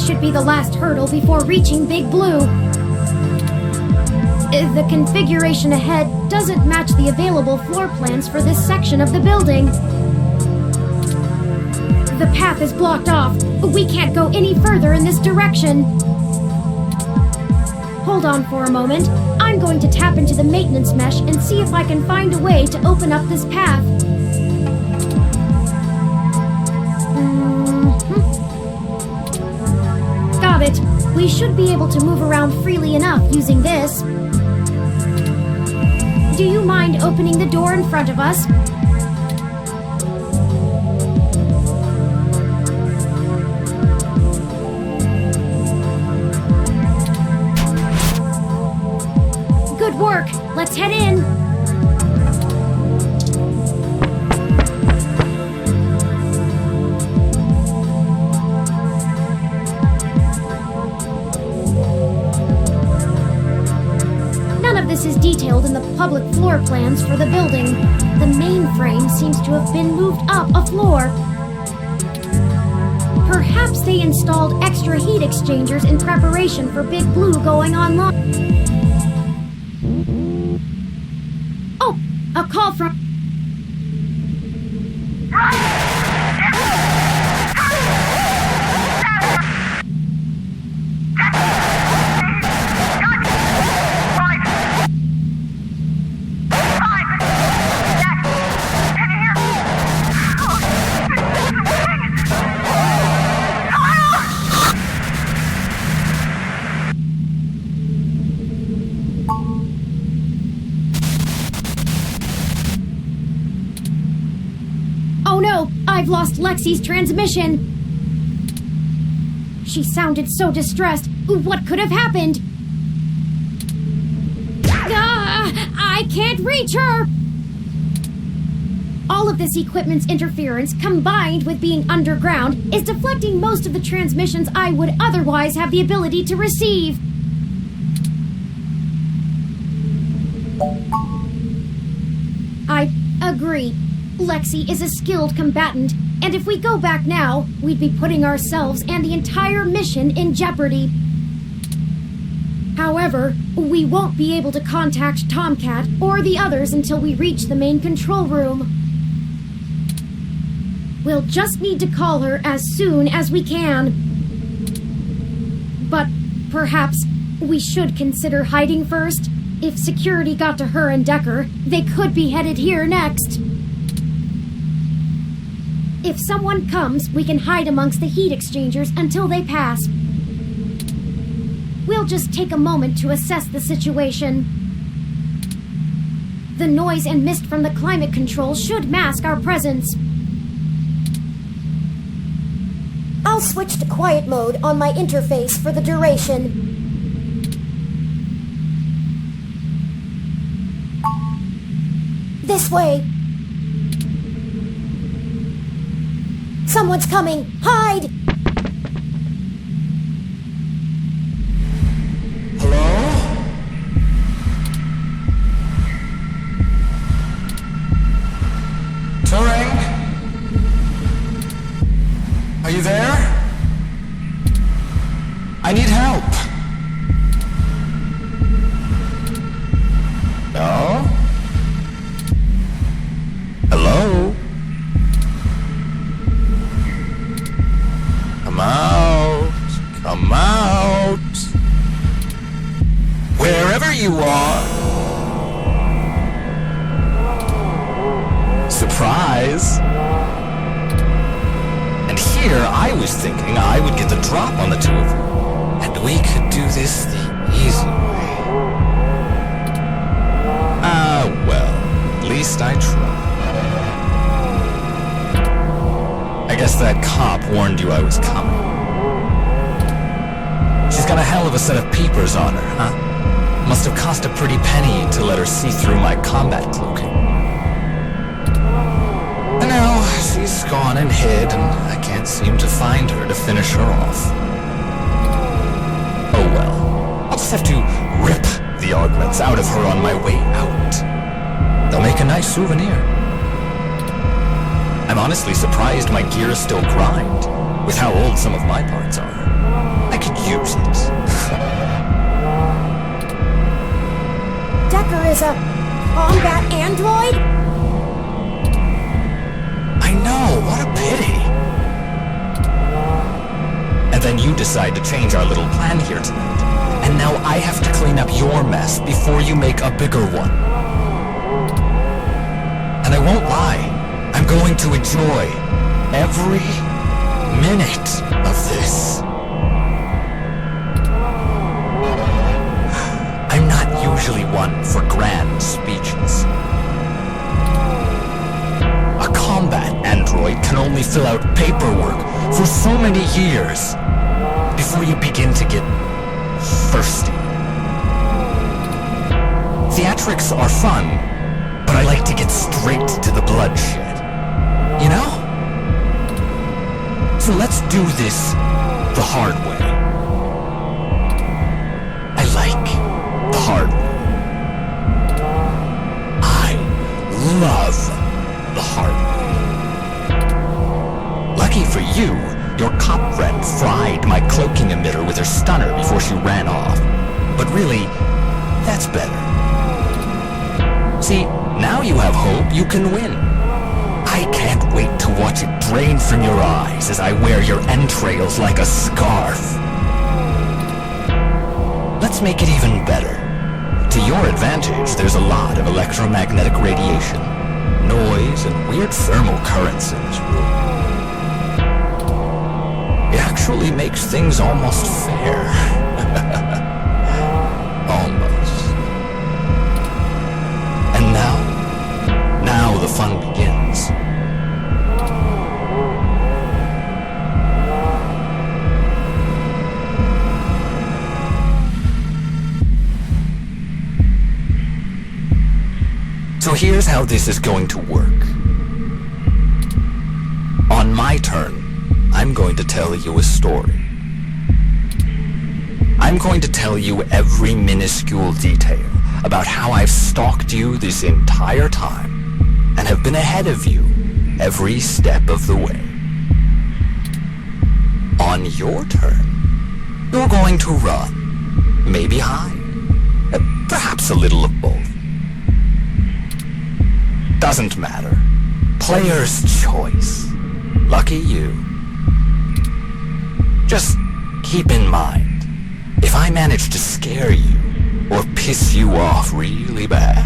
This should be the last hurdle before reaching Big Blue. The configuration ahead doesn't match the available floor plans for this section of the building. The path is blocked off. We can't go any further in this direction. Hold on for a moment. I'm going to tap into the maintenance mesh and see if I can find a way to open up this path. Got it. We should be able to move around freely enough using this. Do you mind opening the door in front of us? Good work. Let's head in. None of this is detailed in the public floor plans for the building. The mainframe seems to have been moved up a floor. Perhaps they installed extra heat exchangers in preparation for Big Blue going online. Oh, a call from... I've lost Lexi's transmission. She sounded so distressed. What could have happened? I can't reach her! All of this equipment's interference, combined with being underground, is deflecting most of the transmissions I would otherwise have the ability to receive. I agree. Lexi is a skilled combatant, and if we go back now, we'd be putting ourselves and the entire mission in jeopardy. However, we won't be able to contact Tomcat or the others until we reach the main control room. We'll just need to call her as soon as we can. But perhaps we should consider hiding first. If security got to her and Decker, they could be headed here next. If someone comes, we can hide amongst the heat exchangers until they pass. We'll just take a moment to assess the situation. The noise and mist from the climate control should mask our presence. I'll switch to quiet mode on my interface for the duration. This way. Someone's coming! Hide! Hello? Turing? Are you there? I need help. No? Hello? Come out! Wherever you are! Surprise! And here I was thinking I would get the drop on the two of you, and we could do this the easy way. Well, at least I tried. I guess that cop warned you I was coming. She's got a hell of a set of peepers on her, huh? Must have cost a pretty penny to let her see through my combat cloaking. And now she's gone and hid, and I can't seem to find her to finish her off. Oh well, I'll just have to rip the augments out of her on my way out. They'll make a nice souvenir. I'm honestly surprised my gears still grind, with how old some of my parts are. use it. Decker is a combat android? I know, what a pity. And then you decide to change our little plan here tonight. And now I have to clean up your mess before you make a bigger one. And I won't lie, I'm going to enjoy every minute of this. I'm not usually one for grand speeches. A combat android can only fill out paperwork for so many years before you begin to get thirsty. Theatrics are fun, but I like to get straight to the bloodshed. You know? So let's do this the hard way. I like the hard way. I love the hard way. Lucky for you, your cop friend fried my cloaking emitter with her stunner before she ran off. But really, that's better. See, now you have hope you can win. I can't wait to watch it drain from your eyes as I wear your entrails like a scarf. Let's make it even better. To your advantage, there's a lot of electromagnetic radiation, noise, and weird thermal currents in this room. It actually makes things almost fair. Almost. And now the fun begins. So here's how this is going to work. On my turn, I'm going to tell you a story. I'm going to tell you every minuscule detail about how I've stalked you this entire time and have been ahead of you every step of the way. On your turn, you're going to run, maybe hide, perhaps a little of both. Doesn't matter. Player's choice. Lucky you. Just keep in mind, if I manage to scare you or piss you off really bad,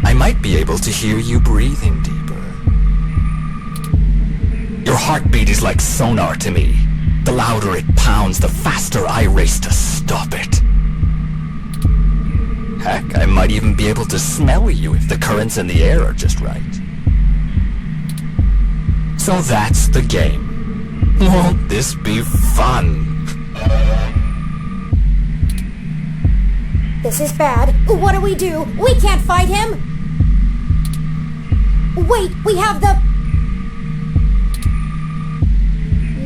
I might be able to hear you breathing deeper. Your heartbeat is like sonar to me. The louder it pounds, the faster I race to stop it. Heck, I might even be able to smell you if the currents in the air are just right. So that's the game. Won't this be fun? This is bad. What do? We can't fight him! Wait, we have the...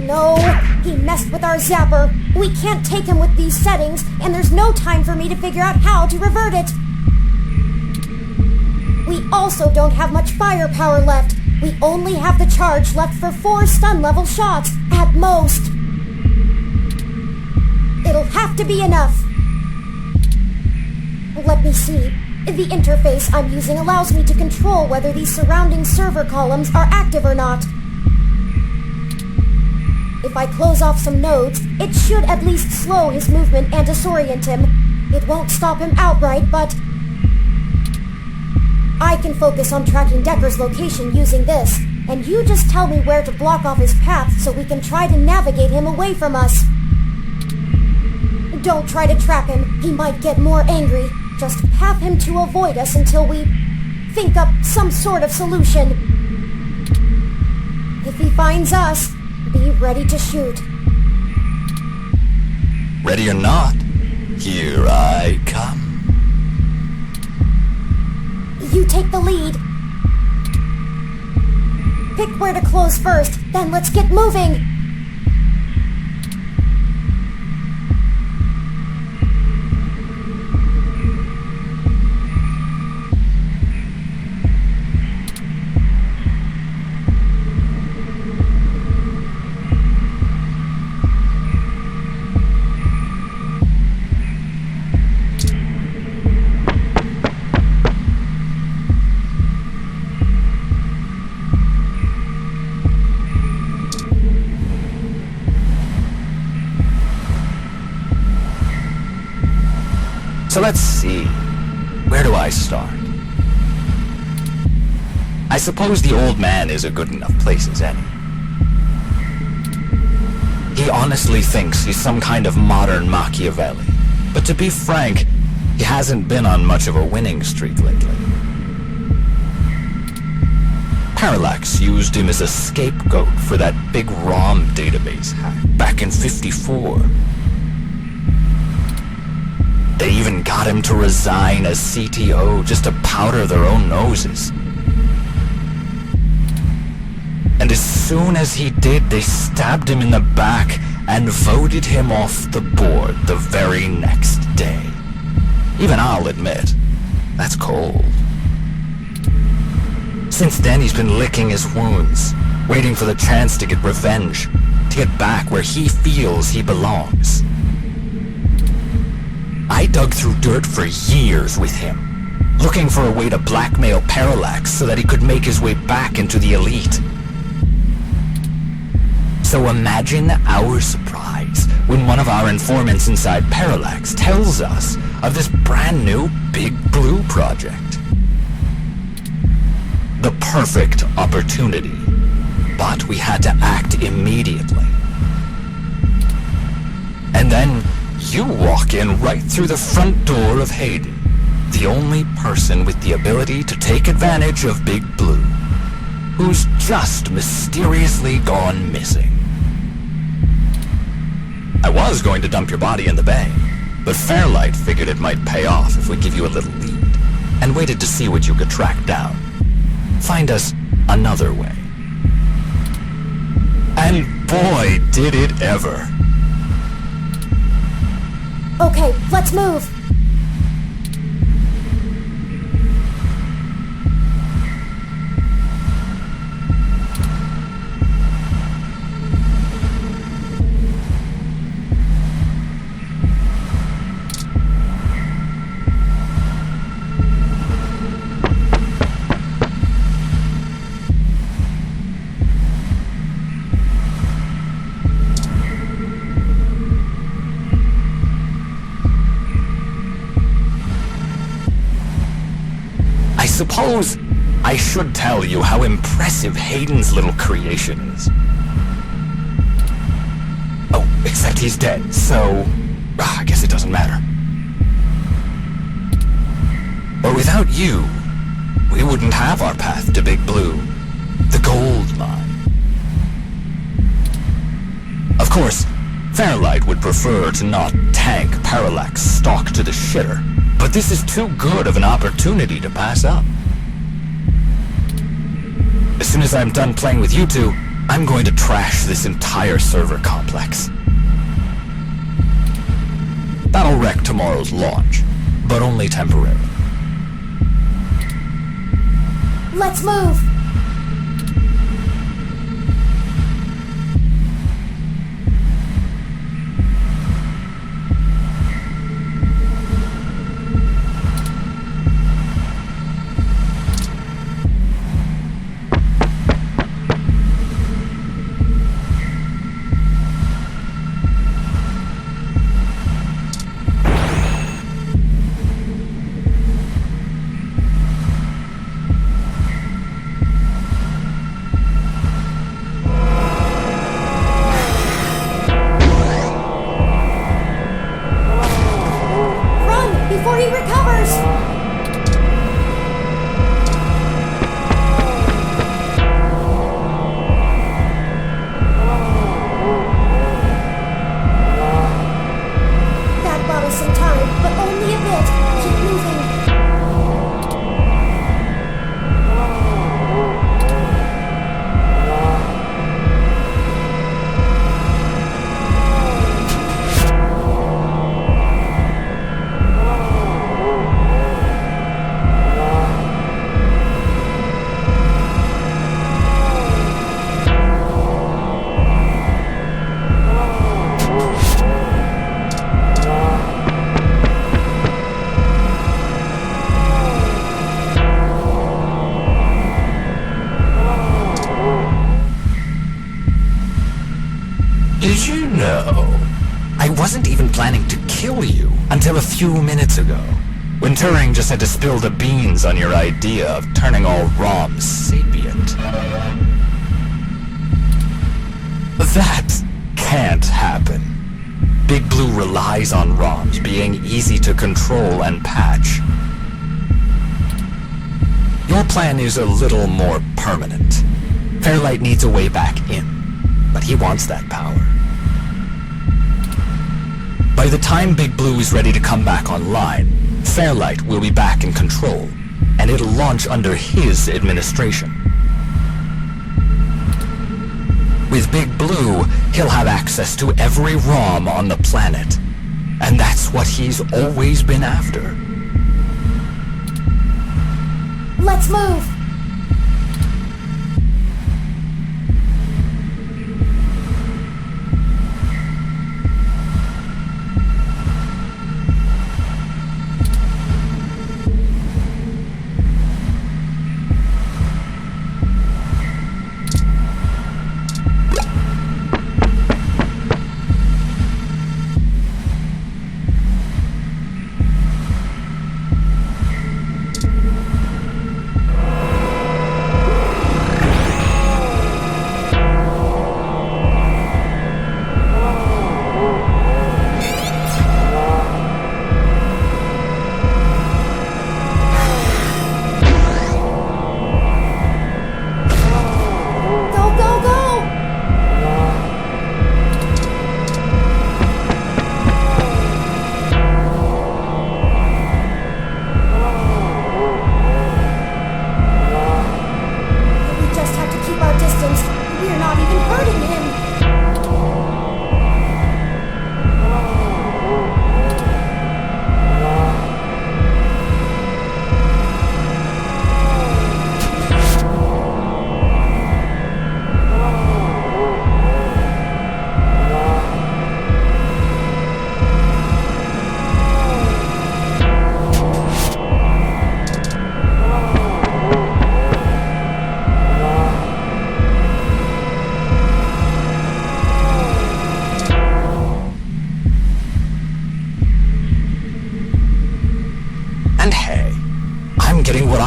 No, he messed with our zapper. We can't take him with these settings, and there's no time for me to figure out how to revert it. We also don't have much firepower left. We only have the charge left for 4 stun-level shots, at most. It'll have to be enough. Let me see. The interface I'm using allows me to control whether these surrounding server columns are active or not. If I close off some nodes, it should at least slow his movement and disorient him. It won't stop him outright, but... I can focus on tracking Decker's location using this, and you just tell me where to block off his path so we can try to navigate him away from us. Don't try to trap him. He might get more angry. Just path him to avoid us until we think up some sort of solution. If he finds us, be ready to shoot. Ready or not, here I come. You take the lead. Pick where to close first, then let's get moving. So let's see. Where do I start? I suppose the old man is a good enough place as any. He honestly thinks he's some kind of modern Machiavelli. But to be frank, he hasn't been on much of a winning streak lately. Parallax used him as a scapegoat for that big ROM database hack back in '54. They even got him to resign as CTO just to powder their own noses. And as soon as he did, they stabbed him in the back and voted him off the board the very next day. Even I'll admit, that's cold. Since then, he's been licking his wounds, waiting for the chance to get revenge, to get back where he feels he belongs. I dug through dirt for years with him, looking for a way to blackmail Parallax so that he could make his way back into the elite. So imagine our surprise when one of our informants inside Parallax tells us of this brand new Big Blue project. The perfect opportunity, but we had to act immediately. And then you walk in right through the front door of Hayden, the only person with the ability to take advantage of Big Blue, who's just mysteriously gone missing. I was going to dump your body in the bay, but Fairlight figured it might pay off if we give you a little lead, and waited to see what you could track down. Find us another way. And boy, did it ever. Okay, let's move. I suppose I should tell you how impressive Hayden's little creation is. Oh, except he's dead, so I guess it doesn't matter. But without you, we wouldn't have our path to Big Blue, the gold mine. Of course, Fairlight would prefer to not tank Parallax stock to the shitter, but this is too good of an opportunity to pass up. As soon as I'm done playing with you two, I'm going to trash this entire server complex. That'll wreck tomorrow's launch, but only temporarily. Let's move. Before he recovers! That bought us some time, but only a bit. Keep moving. Did you know? I wasn't even planning to kill you. Until a few minutes ago, when Turing just had to spill the beans on your idea of turning all ROMs sapient. That can't happen. Big Blue relies on ROMs being easy to control and patch. Your plan is a little more permanent. Fairlight needs a way back in, but he wants that power. By the time Big Blue is ready to come back online, Fairlight will be back in control, and it'll launch under his administration. With Big Blue, he'll have access to every ROM on the planet, and that's what he's always been after. Let's move!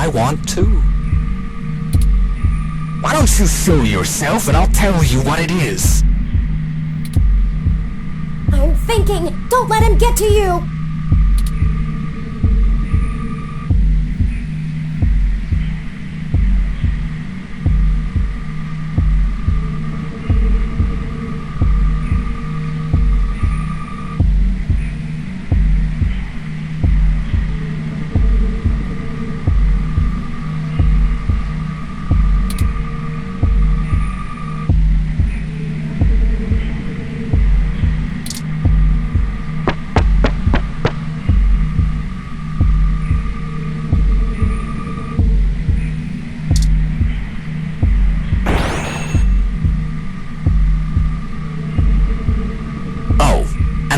I want too. Why don't you show yourself and I'll tell you what it is? I'm thinking! Don't let him get to you!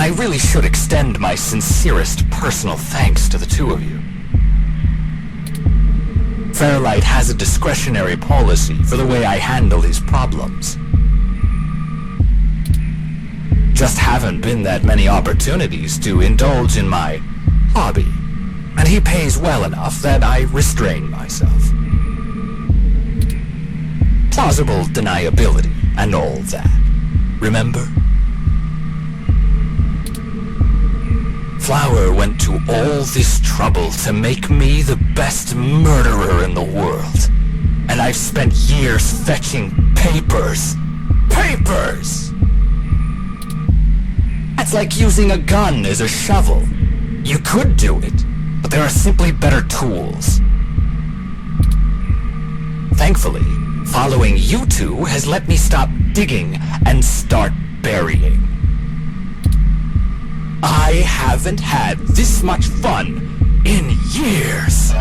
I really should extend my sincerest personal thanks to the two of you. Fairlight has a discretionary policy for the way I handle his problems. Just haven't been that many opportunities to indulge in my hobby, and he pays well enough that I restrain myself. Plausible deniability and all that. Remember? Flower went to all this trouble to make me the best murderer in the world. And I've spent years fetching papers. Papers! That's like using a gun as a shovel. You could do it, but there are simply better tools. Thankfully, following you two has let me stop digging and start burying. I haven't had this much fun in years.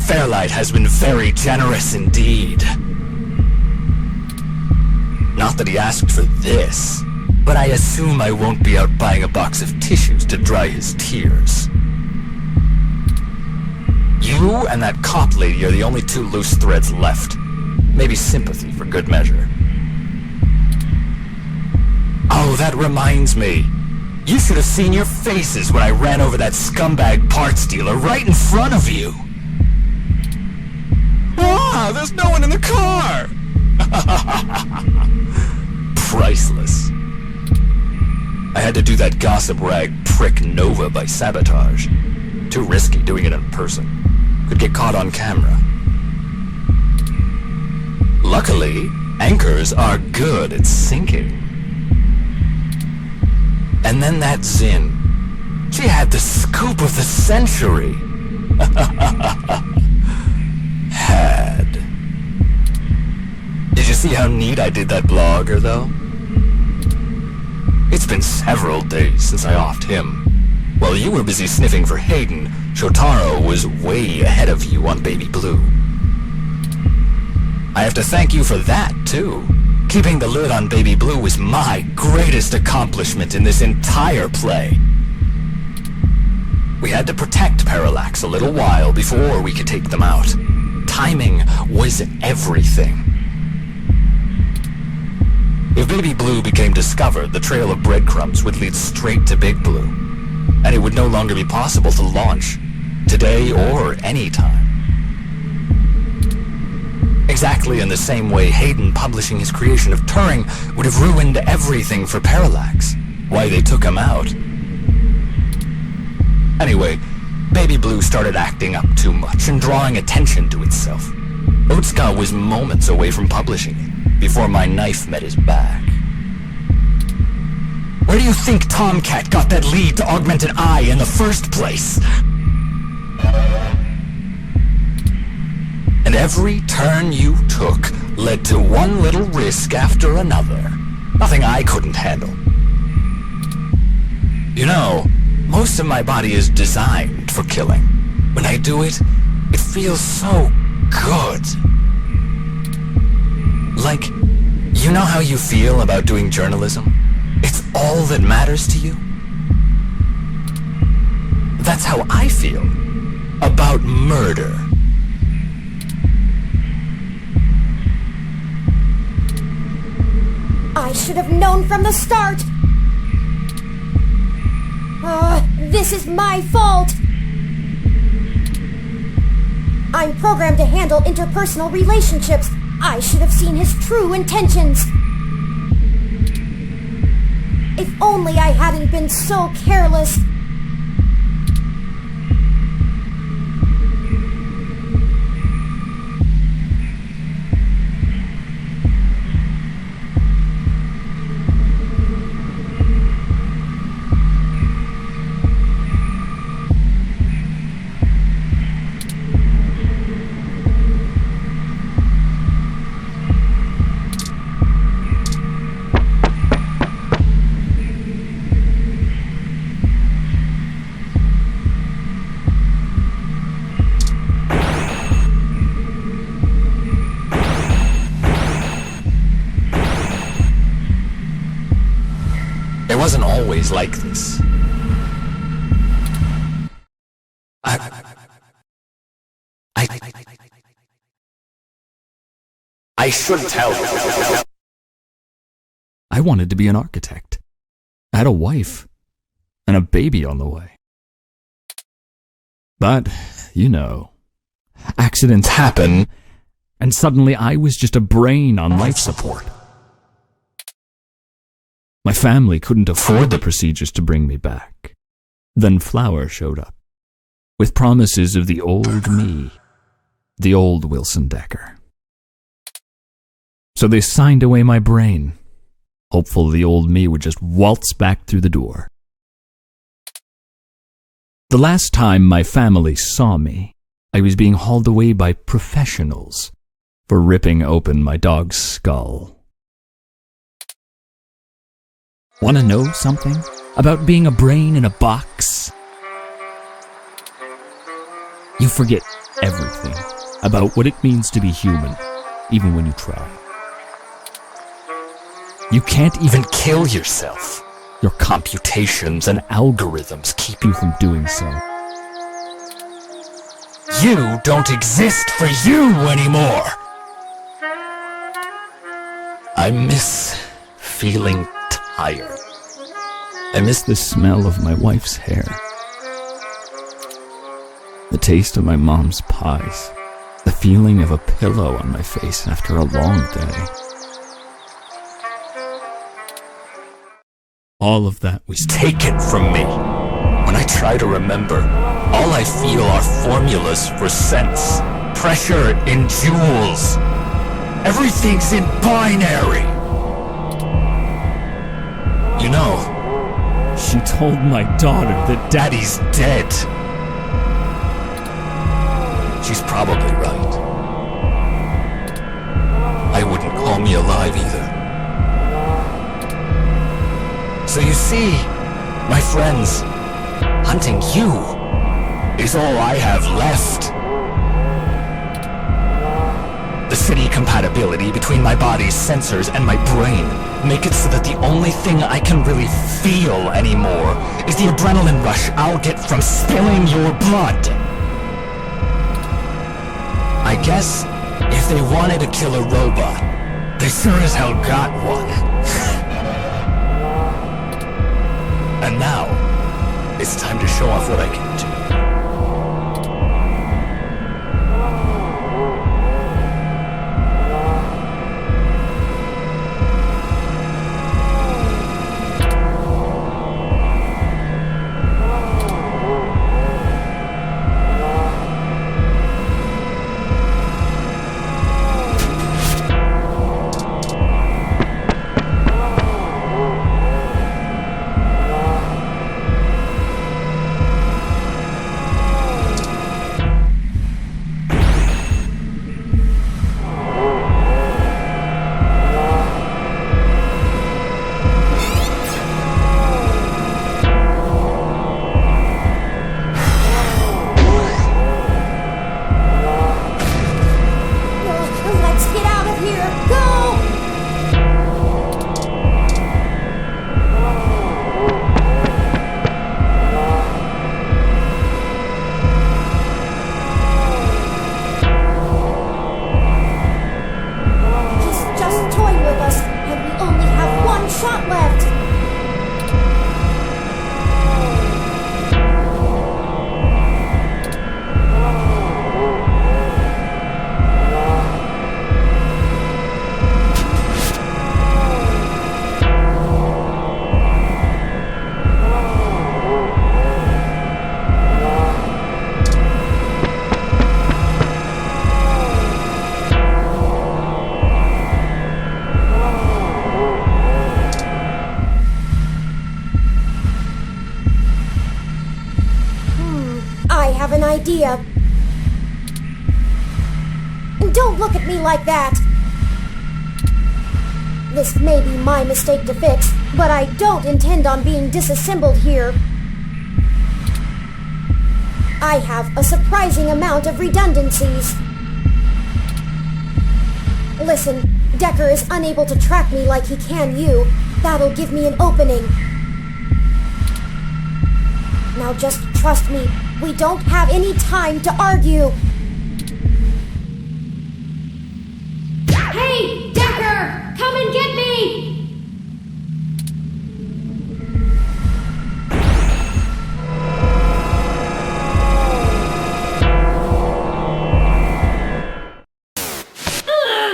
Fairlight has been very generous indeed. Not that he asked for this, but I assume I won't be out buying a box of tissues to dry his tears. You and that cop lady are the only two loose threads left. Maybe sympathy for good measure. Oh, that reminds me. You should have seen your faces when I ran over that scumbag parts dealer right in front of you. Ah, there's no one in the car! Priceless. I had to do that gossip rag prick Nova by sabotage. Too risky doing it in person. Could get caught on camera. Luckily, anchors are good at sinking. And then that Zin. She had the scoop of the century. Had. Did you see how neat I did that blogger, though? It's been several days since I offed him. While you were busy sniffing for Hayden, Shotaro was way ahead of you on Baby Blue. I have to thank you for that, too. Keeping the lid on Baby Blue was my greatest accomplishment in this entire play. We had to protect Parallax a little while before we could take them out. Timing was everything. If Baby Blue became discovered, the trail of breadcrumbs would lead straight to Big Blue, and it would no longer be possible to launch, today or any time. Exactly in the same way Hayden publishing his creation of Turing would have ruined everything for Parallax. Why they took him out. Anyway, Baby Blue started acting up too much and drawing attention to itself. Otsuka was moments away from publishing it, before my knife met his back. Where do you think Tomcat got that lead to Augmented Eye in the first place? And every turn you took led to one little risk after another. Nothing I couldn't handle. You know, most of my body is designed for killing. When I do it, it feels so good. Like, you know how you feel about doing journalism? It's all that matters to you? That's how I feel about murder. I should have known from the start! This is my fault! I'm programmed to handle interpersonal relationships. I should have seen his true intentions. If only I hadn't been so careless. It wasn't always like this. I should tell you. I wanted to be an architect. I had a wife and a baby on the way. But, you know, accidents happen, and suddenly I was just a brain on life support. My family couldn't afford the procedures to bring me back. Then Flower showed up, with promises of the old me, the old Wilson Decker. So they signed away my brain, hopeful the old me would just waltz back through the door. The last time my family saw me, I was being hauled away by professionals for ripping open my dog's skull. Want to know something about being a brain in a box? You forget everything about what it means to be human, even when you try. You can't even kill yourself. Your computations and algorithms keep you from doing so. You don't exist for you anymore. I miss feeling tired. I miss the smell of my wife's hair, the taste of my mom's pies, the feeling of a pillow on my face after a long day. All of that was taken from me. When I try to remember, all I feel are formulas for sense, pressure in joules. Everything's in binary. You know, she told my daughter that Daddy's dead. She's probably right. I wouldn't call me alive either. So you see, my friends, hunting you is all I have left. The city compatibility between my body's sensors and my brain make it so that the only thing I can really feel anymore is the adrenaline rush I'll get from spilling your blood. I guess if they wanted to kill a robot, they sure as hell got one. And now, it's time to show off what I can do. Idea. Don't look at me like that. This may be my mistake to fix, but I don't intend on being disassembled here. I have a surprising amount of redundancies. Listen, Decker is unable to track me like he can you. That'll give me an opening. Now just trust me. We don't have any time to argue. Hey, Decker! Come and get me!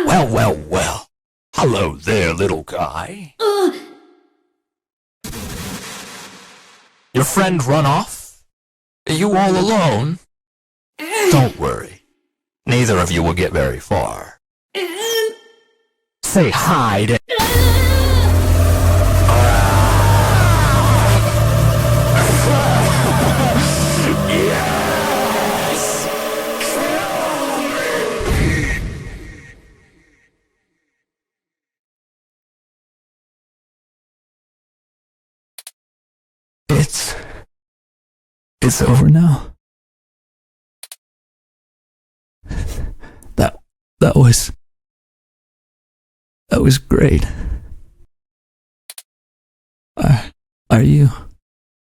Well, well, well. Hello there, little guy. Your friend run off? Are you all alone? Don't worry. Neither of you will get very far. Say hi to... Yes! It's over now. That was great.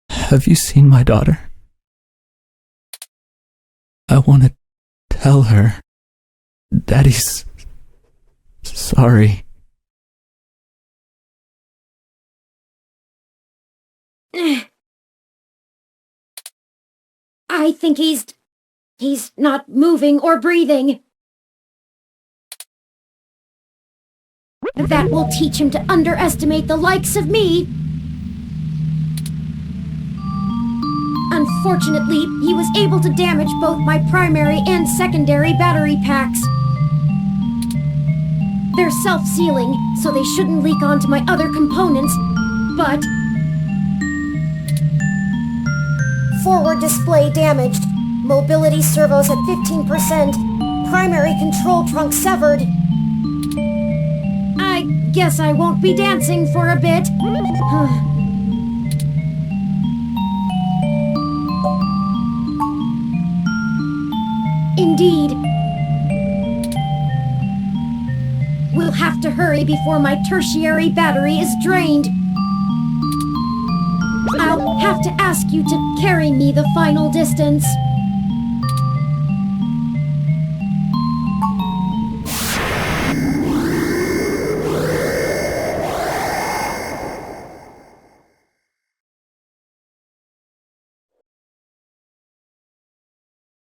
Have you seen my daughter? I want to tell her Daddy's sorry. I think he's not moving or breathing. That will teach him to underestimate the likes of me. Unfortunately, he was able to damage both my primary and secondary battery packs. They're self-sealing, so they shouldn't leak onto my other components, but... Forward display damaged. Mobility servos at 15%. Primary control trunk severed. I guess I won't be dancing for a bit. Indeed. We'll have to hurry before my tertiary battery is drained. I'll have to ask you to carry me the final distance.